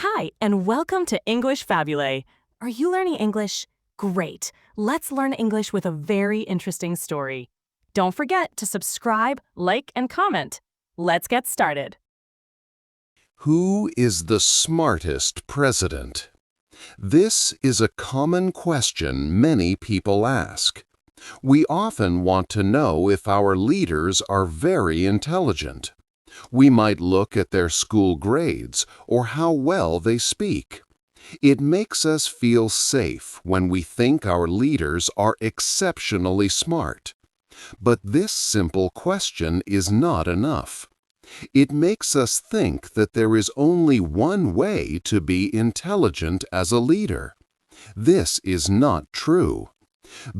Hi, and welcome to English-Fabule. Are you learning English? Great. Let's learn English with a very interesting story. Don't forget to subscribe, like, and comment. Let's get started. Who is the smartest president? This is a common question many people ask. We often want to know if our leaders are very intelligent. We might look at their school grades or how well they speak. It makes us feel safe when we think our leaders are exceptionally smart. But this simple question is not enough. It makes us think that there is only one way to be intelligent as a leader. This is not true.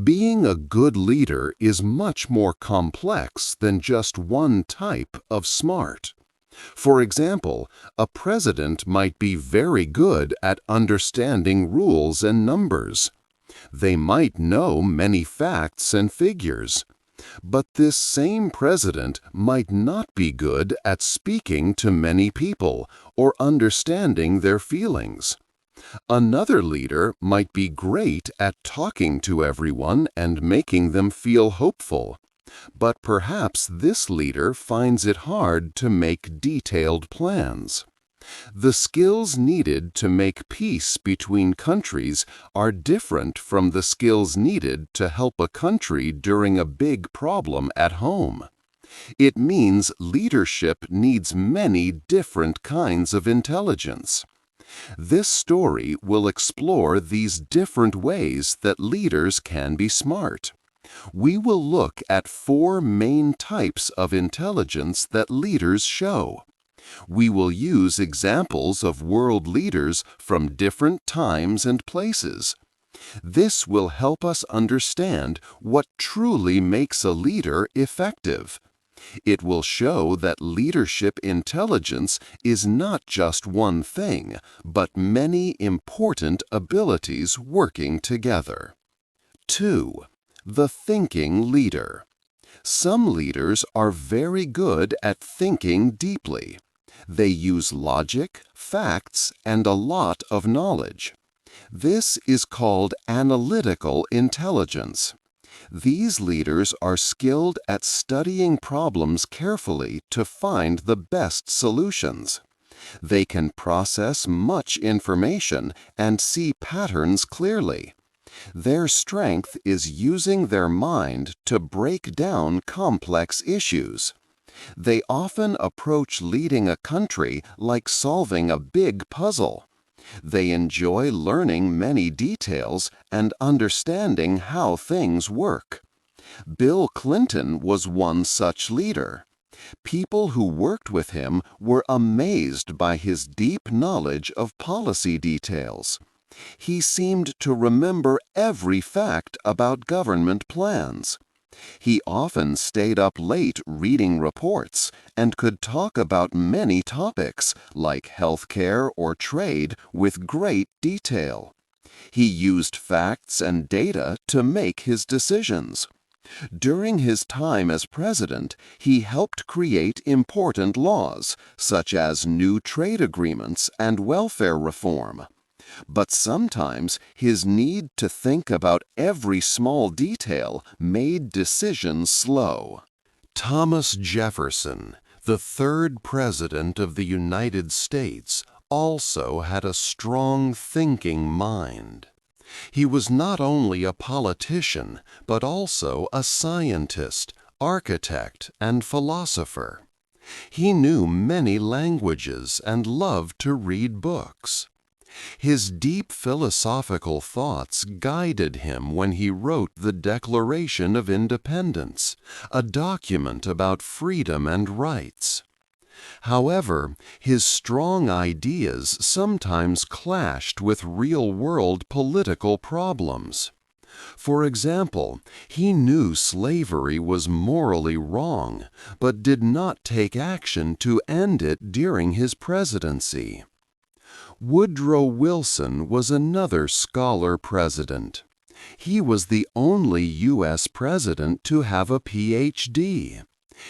Being a good leader is much more complex than just one type of smart. For example, a president might be very good at understanding rules and numbers. They might know many facts and figures. But this same president might not be good at speaking to many people or understanding their feelings. Another leader might be great at talking to everyone and making them feel hopeful. But perhaps this leader finds it hard to make detailed plans. The skills needed to make peace between countries are different from the skills needed to help a country during a big problem at home. It means leadership needs many different kinds of intelligence. This story will explore these different ways that leaders can be smart. We will look at 4 main types of intelligence that leaders show. We will use examples of world leaders from different times and places. This will help us understand what truly makes a leader effective. It will show that leadership intelligence is not just one thing, but many important abilities working together. 2. The thinking leader. Some leaders are very good at thinking deeply. They use logic, facts, and a lot of knowledge. This is called analytical intelligence. These leaders are skilled at studying problems carefully to find the best solutions. They can process much information and see patterns clearly. Their strength is using their mind to break down complex issues. They often approach leading a country like solving a big puzzle. They enjoy learning many details and understanding how things work. Bill Clinton was one such leader. People who worked with him were amazed by his deep knowledge of policy details. He seemed to remember every fact about government plans. He often stayed up late reading reports and could talk about many topics like healthcare or trade with great detail. He used facts and data to make his decisions. During his time as president, he helped create important laws, such as new trade agreements and welfare reform. But sometimes his need to think about every small detail made decisions slow. Thomas Jefferson, the 3rd President of the United States, also had a strong thinking mind. He was not only a politician, but also a scientist, architect, and philosopher. He knew many languages and loved to read books. His deep philosophical thoughts guided him when he wrote the Declaration of Independence, a document about freedom and rights. However, his strong ideas sometimes clashed with real-world political problems. For example, he knew slavery was morally wrong, but did not take action to end it during his presidency. Woodrow Wilson was another scholar president. He was the only U.S. president to have a Ph.D.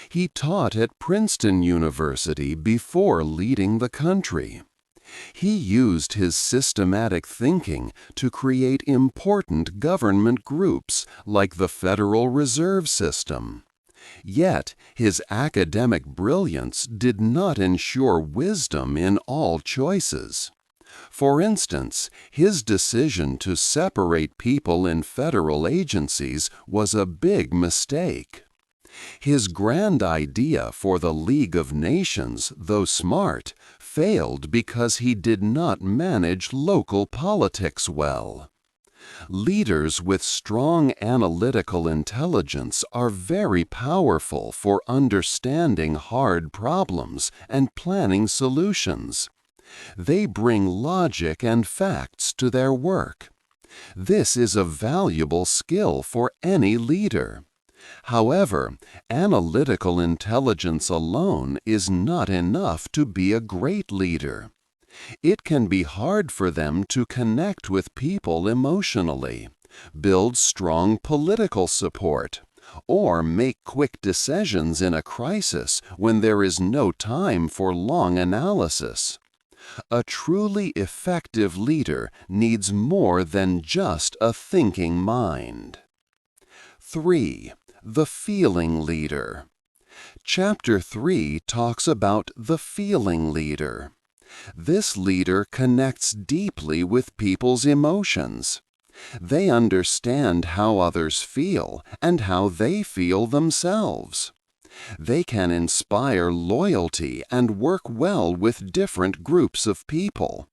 He taught at Princeton University before leading the country. He used his systematic thinking to create important government groups like the Federal Reserve System. Yet, his academic brilliance did not ensure wisdom in all choices. For instance, his decision to separate people in federal agencies was a big mistake. His grand idea for the League of Nations, though smart, failed because he did not manage local politics well. Leaders with strong analytical intelligence are very powerful for understanding hard problems and planning solutions. They bring logic and facts to their work. This is a valuable skill for any leader. However, analytical intelligence alone is not enough to be a great leader. It can be hard for them to connect with people emotionally, build strong political support, or make quick decisions in a crisis when there is no time for long analysis. A truly effective leader needs more than just a thinking mind. 3. The feeling leader. Chapter 3 talks about the feeling leader. This leader connects deeply with people's emotions. They understand how others feel and how they feel themselves. They can inspire loyalty and work well with different groups of people.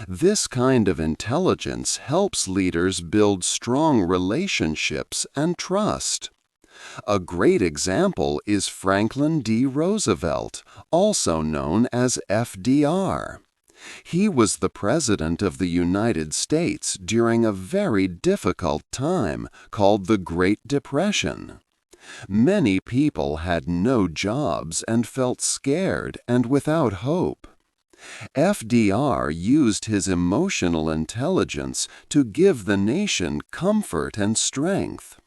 This kind of intelligence helps leaders build strong relationships and trust. A great example is Franklin D. Roosevelt, also known as FDR. He was the President of the United States during a very difficult time called the Great Depression. Many people had no jobs and felt scared and without hope. FDR used his emotional intelligence to give the nation comfort and strength.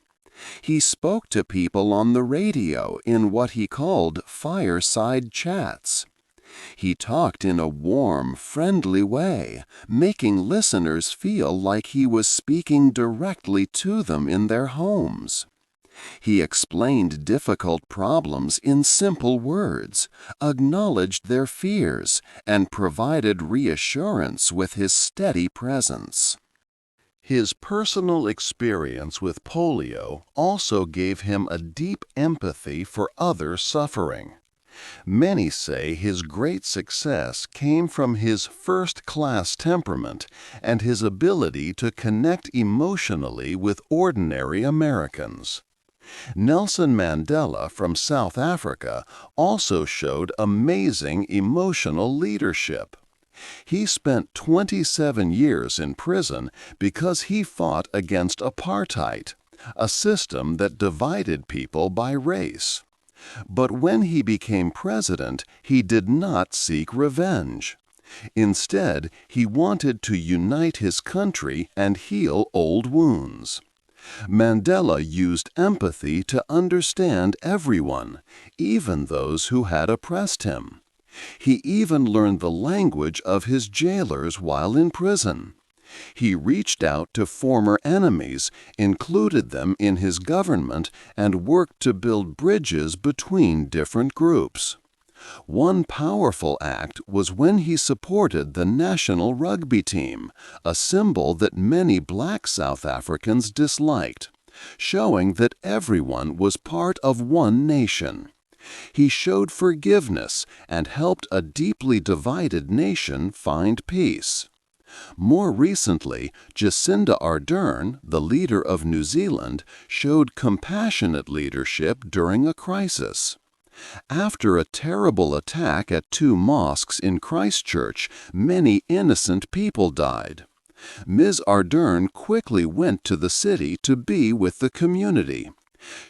He spoke to people on the radio in what he called fireside chats. He talked in a warm, friendly way, making listeners feel like he was speaking directly to them in their homes. He explained difficult problems in simple words, acknowledged their fears, and provided reassurance with his steady presence. His personal experience with polio also gave him a deep empathy for others suffering. Many say his great success came from his first-class temperament and his ability to connect emotionally with ordinary Americans. Nelson Mandela from South Africa also showed amazing emotional leadership. He spent 27 years in prison because he fought against apartheid, a system that divided people by race. But when he became president, he did not seek revenge. Instead, he wanted to unite his country and heal old wounds. Mandela used empathy to understand everyone, even those who had oppressed him. He even learned the language of his jailers while in prison. He reached out to former enemies, included them in his government, and worked to build bridges between different groups. One powerful act was when he supported the national rugby team, a symbol that many black South Africans disliked, showing that everyone was part of one nation. He showed forgiveness and helped a deeply divided nation find peace. More recently, Jacinda Ardern, the leader of New Zealand, showed compassionate leadership during a crisis. After a terrible attack at 2 mosques in Christchurch, many innocent people died. Ms. Ardern quickly went to the city to be with the community.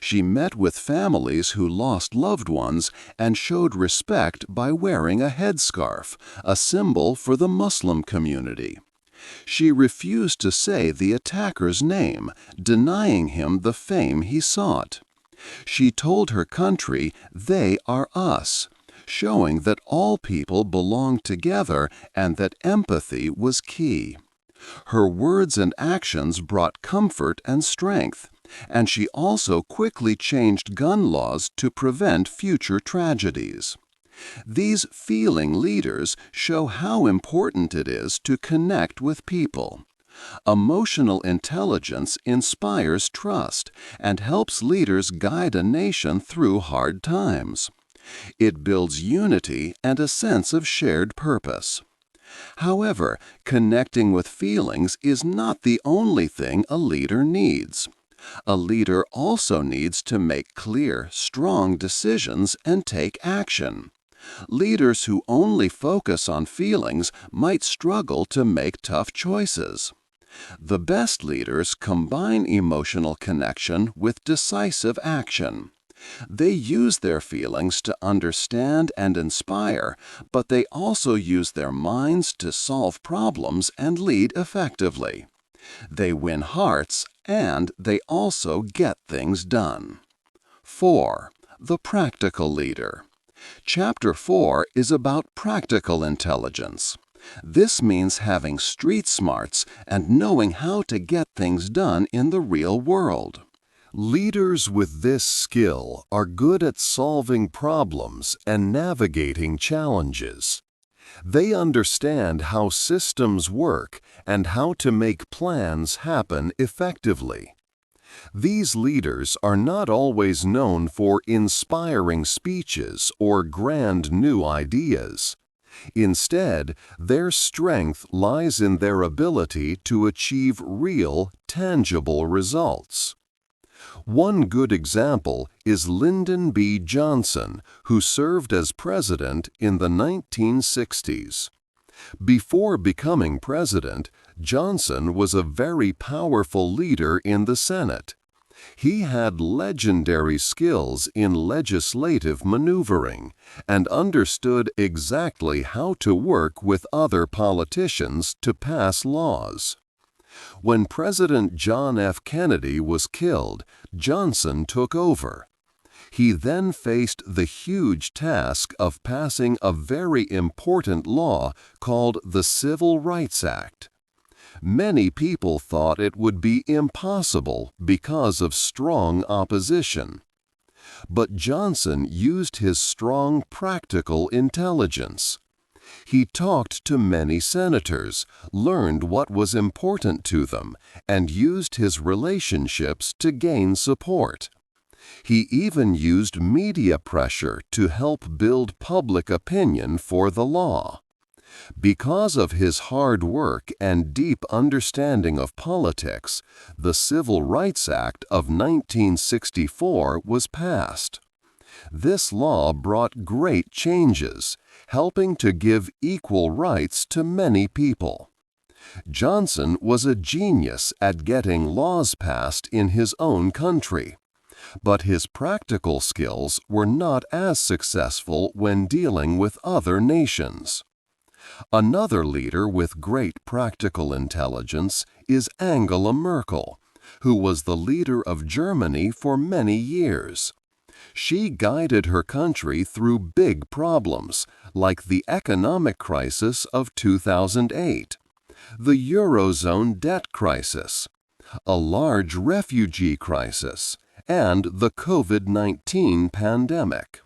She met with families who lost loved ones and showed respect by wearing a headscarf, a symbol for the Muslim community. She refused to say the attacker's name, denying him the fame he sought. She told her country, "They are us." showing that all people belonged together and that empathy was key. Her words and actions brought comfort and strength, and she also quickly changed gun laws to prevent future tragedies. These feeling leaders show how important it is to connect with people. Emotional intelligence inspires trust and helps leaders guide a nation through hard times. It builds unity and a sense of shared purpose. However, connecting with feelings is not the only thing a leader needs. A leader also needs to make clear, strong decisions and take action. Leaders who only focus on feelings might struggle to make tough choices. The best leaders combine emotional connection with decisive action. They use their feelings to understand and inspire, but they also use their minds to solve problems and lead effectively. They win hearts, and they also get things done. 4. The practical leader. Chapter 4 is about practical intelligence. This means having street smarts and knowing how to get things done in the real world. Leaders with this skill are good at solving problems and navigating challenges. They understand how systems work and how to make plans happen effectively. These leaders are not always known for inspiring speeches or grand new ideas. Instead, their strength lies in their ability to achieve real, tangible results. One good example is Lyndon B. Johnson, who served as president in the 1960s. Before becoming president, Johnson was a very powerful leader in the Senate. He had legendary skills in legislative maneuvering and understood exactly how to work with other politicians to pass laws. When President John F. Kennedy was killed, Johnson took over. He then faced the huge task of passing a very important law called the Civil Rights Act. Many people thought it would be impossible because of strong opposition. But Johnson used his strong practical intelligence. He talked to many senators, learned what was important to them, and used his relationships to gain support. He even used media pressure to help build public opinion for the law. Because of his hard work and deep understanding of politics, the Civil Rights Act of 1964 was passed. This law brought great changes, helping to give equal rights to many people. Johnson was a genius at getting laws passed in his own country, but his practical skills were not as successful when dealing with other nations. Another leader with great practical intelligence is Angela Merkel, who was the leader of Germany for many years. She guided her country through big problems, like the economic crisis of 2008, the Eurozone debt crisis, a large refugee crisis, and the COVID-19 pandemic.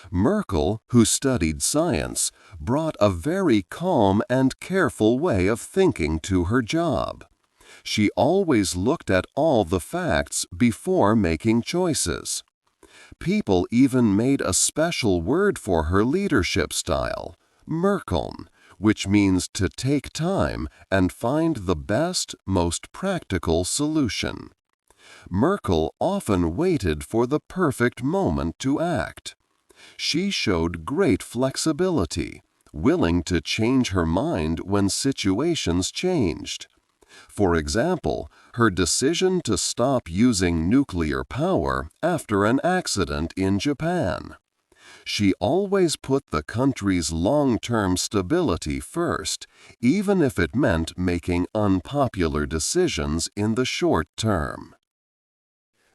Merkel, who studied science, brought a very calm and careful way of thinking to her job. She always looked at all the facts before making choices. People even made a special word for her leadership style, Merkeln, which means to take time and find the best, most practical solution. Merkel often waited for the perfect moment to act. She showed great flexibility, willing to change her mind when situations changed. For example, her decision to stop using nuclear power after an accident in Japan. She always put the country's long-term stability first, even if it meant making unpopular decisions in the short term.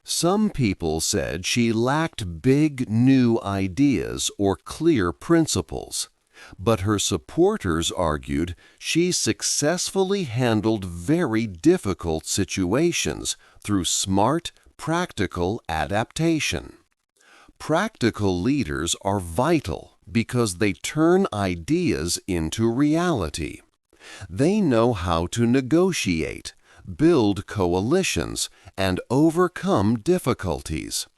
Some people said she lacked big, new ideas or clear principles, but her supporters argued she successfully handled very difficult situations through smart, practical adaptation. Practical leaders are vital because they turn ideas into reality. They know how to negotiate, build coalitions, and overcome difficulties.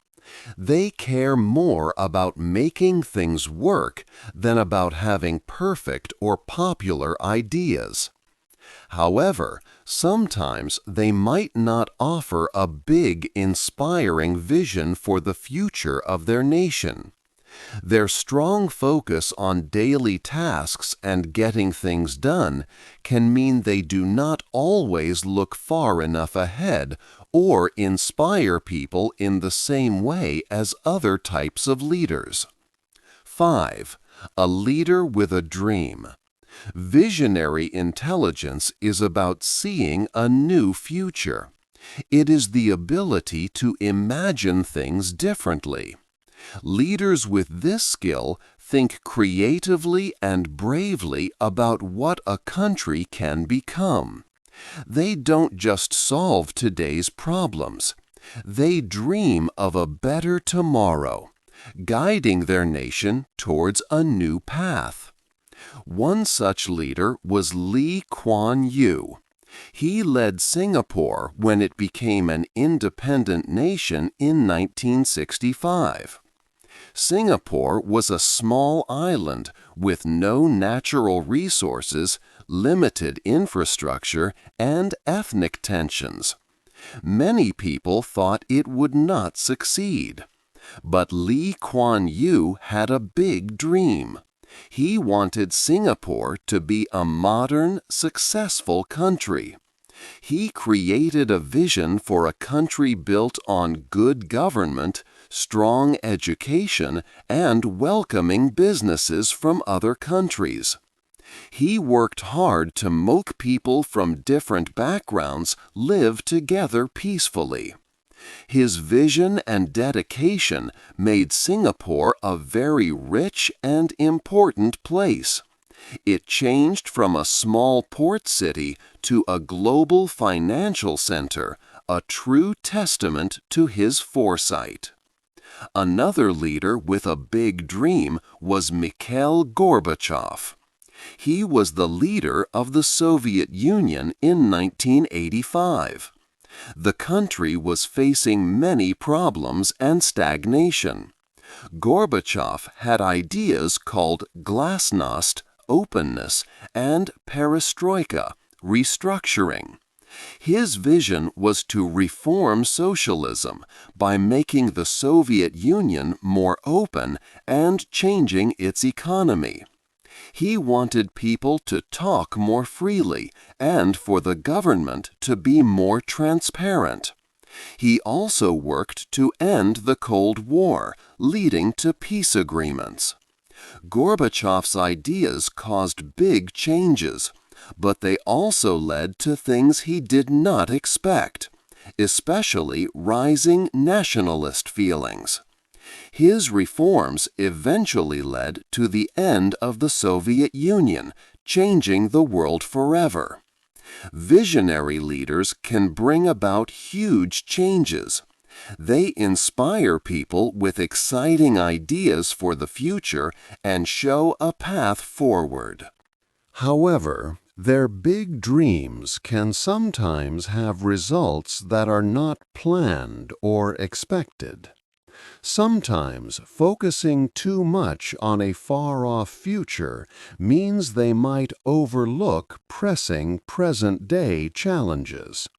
They care more about making things work than about having perfect or popular ideas. However, sometimes they might not offer a big, inspiring vision for the future of their nation. Their strong focus on daily tasks and getting things done can mean they do not always look far enough ahead or inspire people in the same way as other types of leaders. 5. A leader with a dream. Visionary intelligence is about seeing a new future. It is the ability to imagine things differently. Leaders with this skill think creatively and bravely about what a country can become. They don't just solve today's problems. They dream of a better tomorrow, guiding their nation towards a new path. One such leader was Lee Kuan Yew. He led Singapore when it became an independent nation in 1965. Singapore was a small island with no natural resources, limited infrastructure, and ethnic tensions. Many people thought it would not succeed. But Lee Kuan Yew had a big dream. He wanted Singapore to be a modern, successful country. He created a vision for a country built on good government, strong education, and welcoming businesses from other countries. He worked hard to make people from different backgrounds live together peacefully. His vision and dedication made Singapore a very rich and important place. It changed from a small port city to a global financial center, a true testament to his foresight. Another leader with a big dream was Mikhail Gorbachev. He was the leader of the Soviet Union in 1985. The country was facing many problems and stagnation. Gorbachev had ideas called glasnost, openness, and perestroika, restructuring. His vision was to reform socialism by making the Soviet Union more open and changing its economy. He wanted people to talk more freely and for the government to be more transparent. He also worked to end the Cold War, leading to peace agreements. Gorbachev's ideas caused big changes, but they also led to things he did not expect, especially rising nationalist feelings. His reforms eventually led to the end of the Soviet Union, changing the world forever. Visionary leaders can bring about huge changes. They inspire people with exciting ideas for the future and show a path forward. However, their big dreams can sometimes have results that are not planned or expected. Sometimes focusing too much on a far-off future means they might overlook pressing present-day challenges.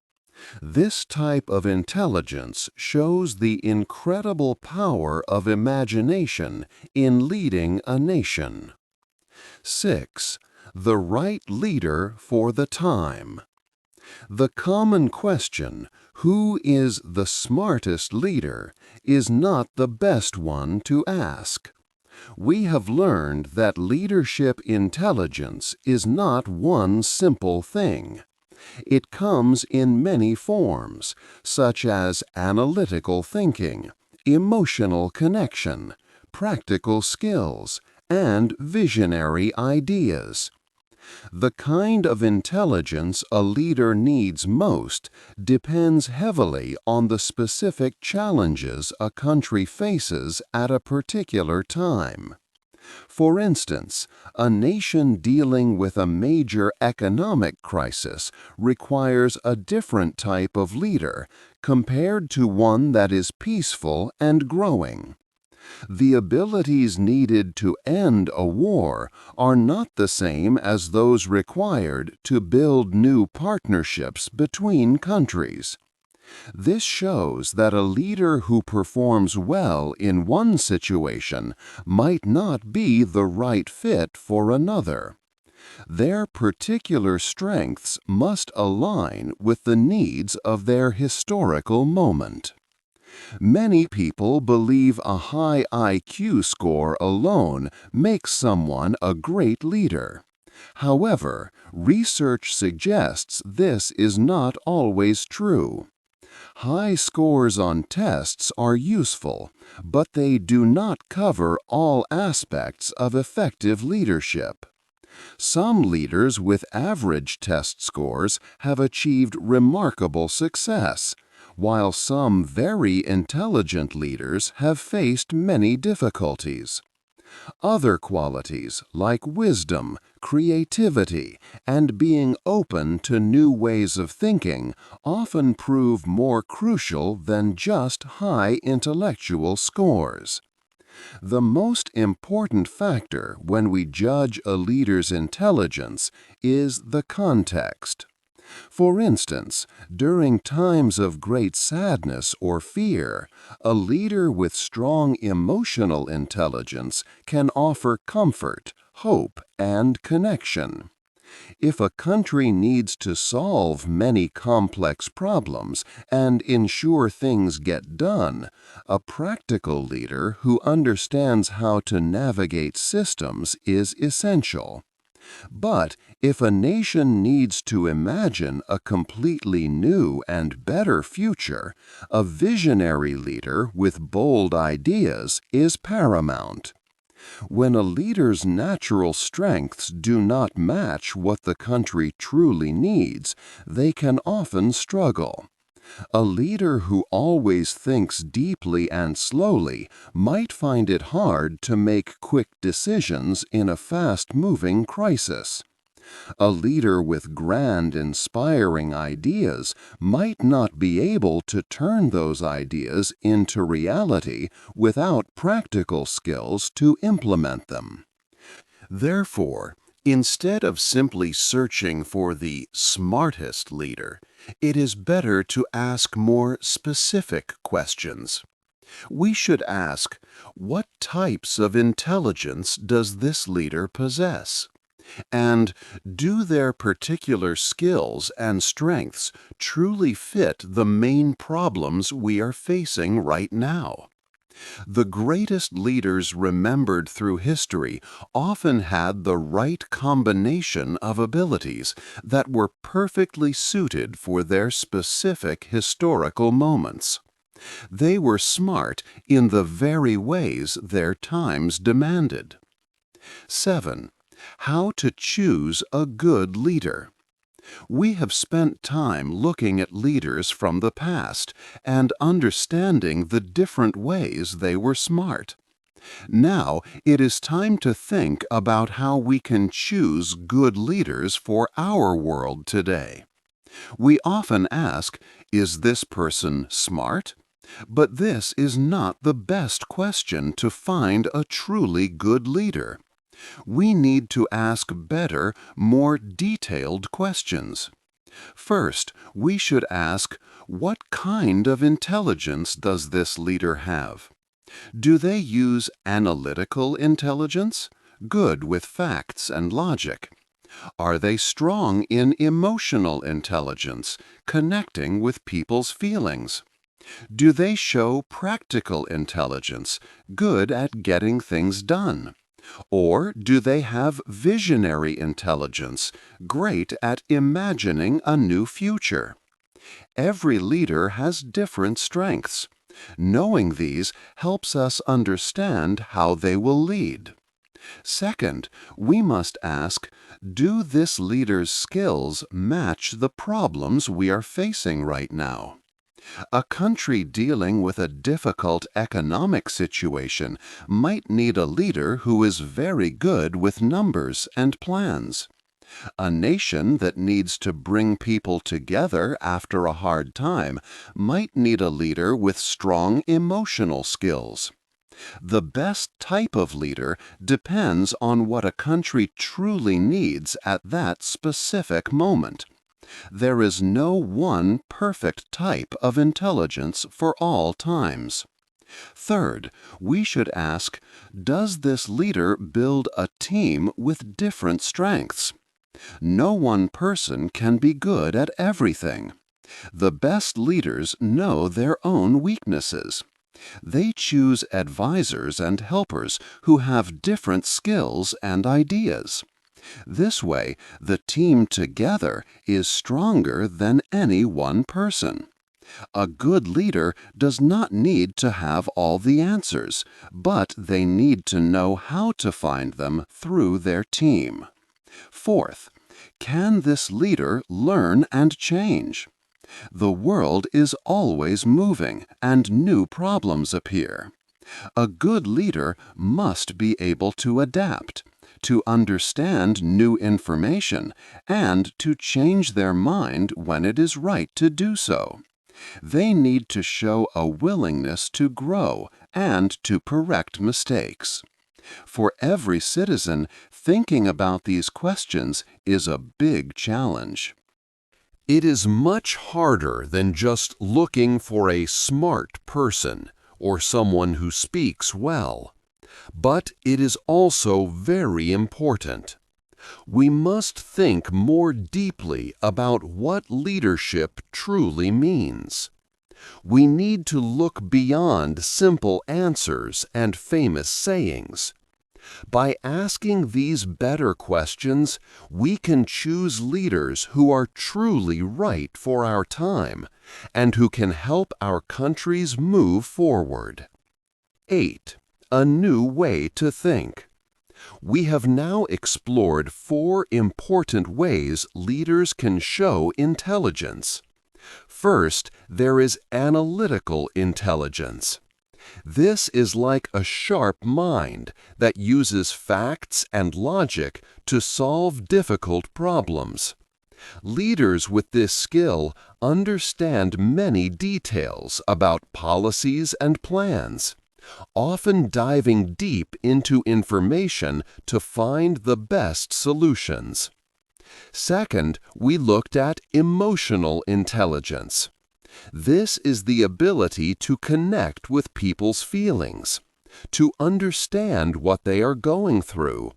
This type of intelligence shows the incredible power of imagination in leading a nation. 6. The right leader for the time. The common question, who is the smartest leader, is not the best one to ask. We have learned that leadership intelligence is not one simple thing. It comes in many forms, such as analytical thinking, emotional connection, practical skills, and visionary ideas. The kind of intelligence a leader needs most depends heavily on the specific challenges a country faces at a particular time. For instance, a nation dealing with a major economic crisis requires a different type of leader compared to one that is peaceful and growing. The abilities needed to end a war are not the same as those required to build new partnerships between countries. This shows that a leader who performs well in one situation might not be the right fit for another. Their particular strengths must align with the needs of their historical moment. Many people believe a high IQ score alone makes someone a great leader. However, research suggests this is not always true. High scores on tests are useful, but they do not cover all aspects of effective leadership. Some leaders with average test scores have achieved remarkable success, while some very intelligent leaders have faced many difficulties. Other qualities like wisdom, creativity, and being open to new ways of thinking often prove more crucial than just high intellectual scores. The most important factor when we judge a leader's intelligence is the context. For instance, during times of great sadness or fear, a leader with strong emotional intelligence can offer comfort, hope, and connection. If a country needs to solve many complex problems and ensure things get done, a practical leader who understands how to navigate systems is essential. But if a nation needs to imagine a completely new and better future, a visionary leader with bold ideas is paramount. When a leader's natural strengths do not match what the country truly needs, they can often struggle. A leader who always thinks deeply and slowly might find it hard to make quick decisions in a fast-moving crisis. A leader with grand, inspiring ideas might not be able to turn those ideas into reality without practical skills to implement them. Therefore, instead of simply searching for the smartest leader, it is better to ask more specific questions. We should ask, what types of intelligence does this leader possess? And do their particular skills and strengths truly fit the main problems we are facing right now? The greatest leaders remembered through history often had the right combination of abilities that were perfectly suited for their specific historical moments. They were smart in the very ways their times demanded. 7. How to choose a good leader. We have spent time looking at leaders from the past and understanding the different ways they were smart. Now it is time to think about how we can choose good leaders for our world today. We often ask, is this person smart? But this is not the best question to find a truly good leader. We need to ask better, more detailed questions. First, we should ask, what kind of intelligence does this leader have? Do they use analytical intelligence? Good with facts and logic. Are they strong in emotional intelligence, connecting with people's feelings? Do they show practical intelligence, good at getting things done? Or do they have visionary intelligence, great at imagining a new future? Every leader has different strengths. Knowing these helps us understand how they will lead. Second, we must ask, do this leader's skills match the problems we are facing right now? A country dealing with a difficult economic situation might need a leader who is very good with numbers and plans. A nation that needs to bring people together after a hard time might need a leader with strong emotional skills. The best type of leader depends on what a country truly needs at that specific moment. There is no one perfect type of intelligence for all times. Third, we should ask, does this leader build a team with different strengths? No one person can be good at everything. The best leaders know their own weaknesses. They choose advisors and helpers who have different skills and ideas. This way, the team together is stronger than any one person. A good leader does not need to have all the answers, but they need to know how to find them through their team. Fourth, can this leader learn and change? The world is always moving and new problems appear. A good leader must be able to adapt, to understand new information, and to change their mind when it is right to do so. They need to show a willingness to grow and to correct mistakes. For every citizen, thinking about these questions is a big challenge. It is much harder than just looking for a smart person or someone who speaks well. But it is also very important. We must think more deeply about what leadership truly means. We need to look beyond simple answers and famous sayings. By asking these better questions, we can choose leaders who are truly right for our time and who can help our countries move forward. 8. A new way to think. We have now explored 4 important ways leaders can show intelligence. First, there is analytical intelligence. This is like a sharp mind that uses facts and logic to solve difficult problems. Leaders with this skill understand many details about policies and plans, often diving deep into information to find the best solutions. Second, we looked at emotional intelligence. This is the ability to connect with people's feelings, to understand what they are going through,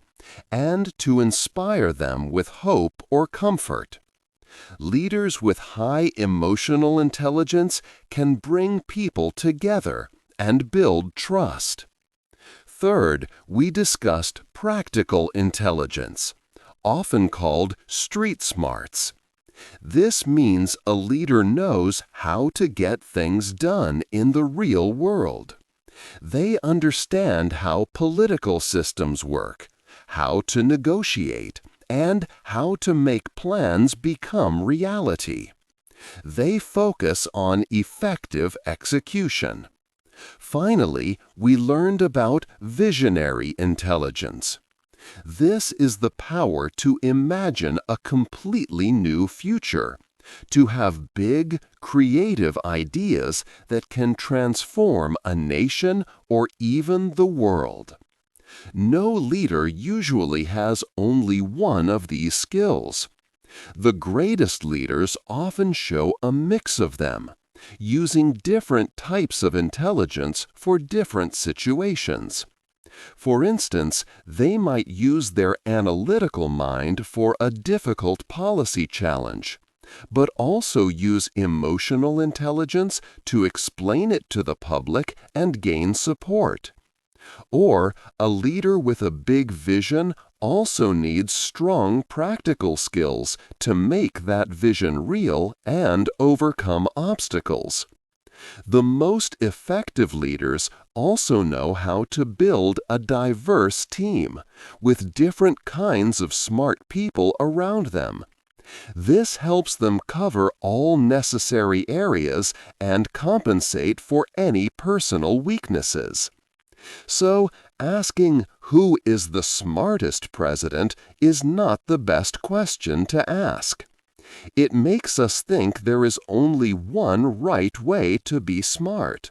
and to inspire them with hope or comfort. Leaders with high emotional intelligence can bring people together and build trust. Third, we discussed practical intelligence, often called street smarts. This means a leader knows how to get things done in the real world. They understand how political systems work, how to negotiate, and how to make plans become reality. They focus on effective execution. Finally, we learned about visionary intelligence. This is the power to imagine a completely new future, to have big, creative ideas that can transform a nation or even the world. No leader usually has only one of these skills. The greatest leaders often show a mix of them, using different types of intelligence for different situations. For instance, they might use their analytical mind for a difficult policy challenge, but also use emotional intelligence to explain it to the public and gain support. Or a leader with a big vision also needs strong practical skills to make that vision real and overcome obstacles. The most effective leaders also know how to build a diverse team with different kinds of smart people around them. This helps them cover all necessary areas and compensate for any personal weaknesses. So, asking who is the smartest president is not the best question to ask. It makes us think there is only one right way to be smart.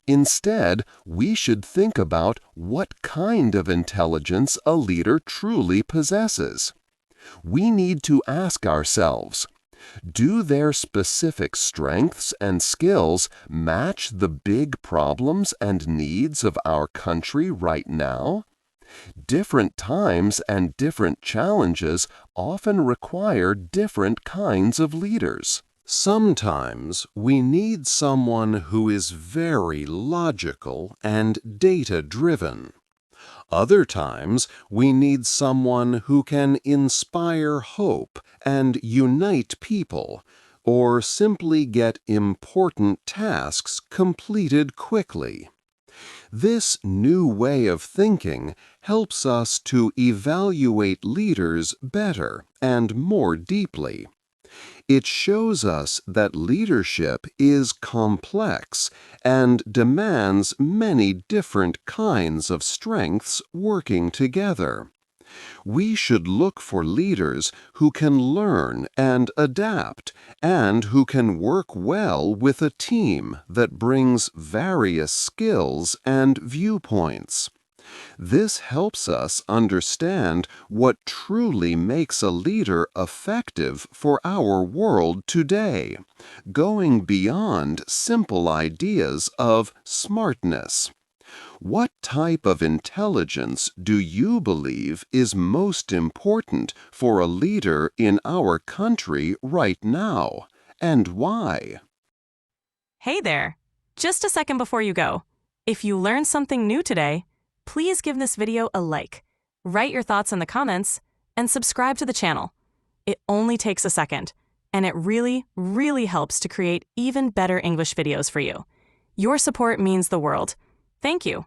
Instead, we should think about what kind of intelligence a leader truly possesses. We need to ask ourselves, do their specific strengths and skills match the big problems and needs of our country right now? Different times and different challenges often require different kinds of leaders. Sometimes we need someone who is very logical and data-driven. Other times, we need someone who can inspire hope and unite people, or simply get important tasks completed quickly. This new way of thinking helps us to evaluate leaders better and more deeply. It shows us that leadership is complex and demands many different kinds of strengths working together. We should look for leaders who can learn and adapt and who can work well with a team that brings various skills and viewpoints. This helps us understand what truly makes a leader effective for our world today, going beyond simple ideas of smartness. What type of intelligence do you believe is most important for a leader in our country right now, and why? Hey there! Just a second before you go. If you learned something new today, please give this video a like, write your thoughts in the comments, and subscribe to the channel. It only takes a second, and it really, really helps to create even better English videos for you. Your support means the world. Thank you.